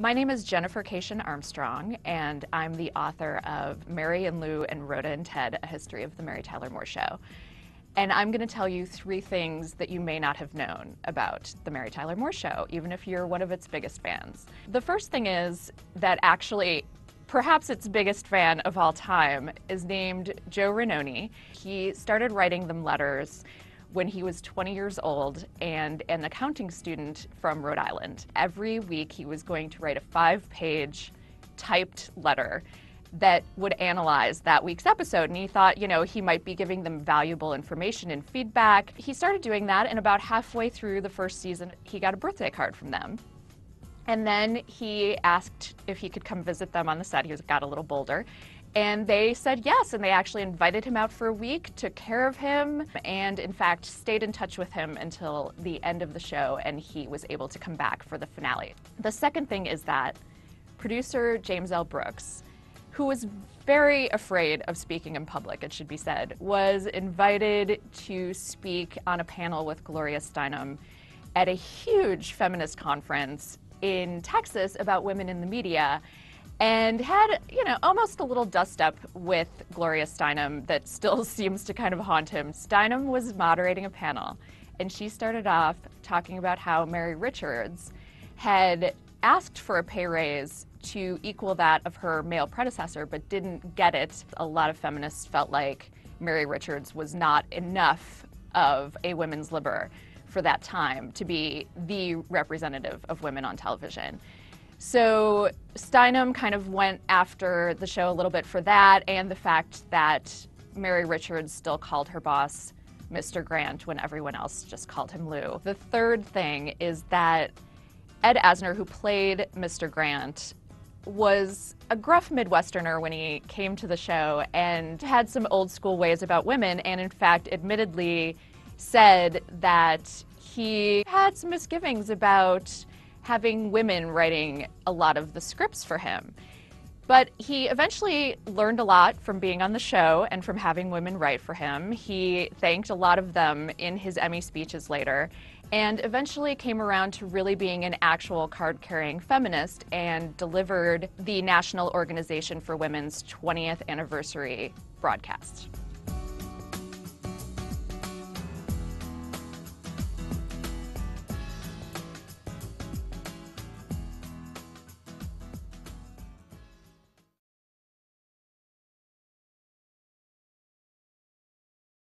My name is Jennifer Cation Armstrong, and I'm the author of Mary and Lou and Rhoda and Ted, A History of the Mary Tyler Moore Show. And I'm going to tell you 3 things that you may not have known about the Mary Tyler Moore Show, even if you're one of its biggest fans. The first thing is that actually, perhaps its biggest fan of all time is named Joe Rinoni. He started writing them letters when he was 20 years old and an accounting student from Rhode Island. Every week he was going to write a 5-page typed letter that would analyze that week's episode, and he thought, he might be giving them valuable information and feedback. He started doing that, and about halfway through the first season, he got a birthday card from them. And then he asked if he could come visit them on the set. He got a little bolder. And they said yes, and they actually invited him out for a week, took care of him, and in fact stayed in touch with him until the end of the show, and he was able to come back for the finale. The second thing is that producer James L. Brooks, who was very afraid of speaking in public, it should be said, was invited to speak on a panel with Gloria Steinem at a huge feminist conference in Texas about women in the media, and had, almost a little dust-up with Gloria Steinem that still seems to kind of haunt him. Steinem was moderating a panel, and she started off talking about how Mary Richards had asked for a pay raise to equal that of her male predecessor, but didn't get it. A lot of feminists felt like Mary Richards was not enough of a women's liber for that time to be the representative of women on television. So Steinem kind of went after the show a little bit for that, and the fact that Mary Richards still called her boss Mr. Grant when everyone else just called him Lou. The third thing is that Ed Asner, who played Mr. Grant, was a gruff Midwesterner when he came to the show and had some old school ways about women, and in fact admittedly said that he had some misgivings about having women writing a lot of the scripts for him. But he eventually learned a lot from being on the show and from having women write for him. He thanked a lot of them in his Emmy speeches later, and eventually came around to really being an actual card-carrying feminist and delivered the National Organization for Women's 20th anniversary broadcast.